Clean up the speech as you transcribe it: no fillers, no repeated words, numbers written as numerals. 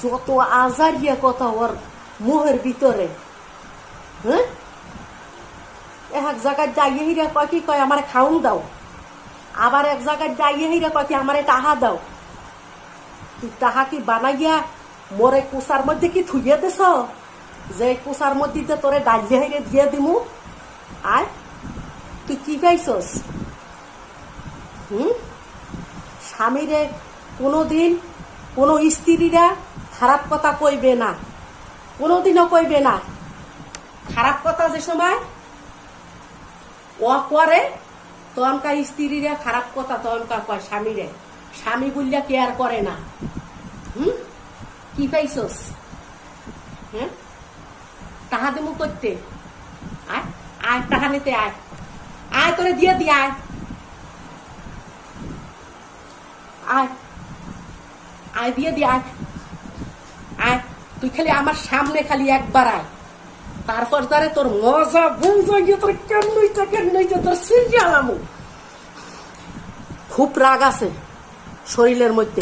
যত আজারিয়া কথা ওর মুহের ভিতরে। হ্যাঁ, এক জায়গায় যাইয়ে হিরা কয় কি কয় আমার খাউন দাও, আবার এক জায়গায় যাইয়ে হিরা কয় কি আমারে টাহা দাও। তুই টাহা কি বানাইয়া মোরে কুসার মধ্যে কি থুইয়া দিস, যে কুসার মধ্যে তোরে ডালিয়া হিরে দিয়ে দিমু? আয় তুই কি পাইছস? স্বামীরে কোনোদিন কোনো স্ত্রীরা খারাপ কথা কইবে না, কোনোদিনও কইবে না। খারাপ কথা যে সময় ও করে তখনকার স্ত্রীরা খারাপ কথা তখনকার কয় স্বামীরে, স্বামী বললে কেয়ার করে না। কি পাইছস? হ্যাঁ, টাহা দেমু করতে? আয় আয় টাহা নিতে আয়, আয় তোরে দিয়ে দি, আয় আয় আয় দিয়ে দি, আয় আয়। তুই খালি আমার সামনে খালি একবার আয়, তারপর তারে তোর মজা বুঝা গিয়ে তোর কেন তোর সিরিয়াল। খুব রাগ আছে শরীরের মধ্যে।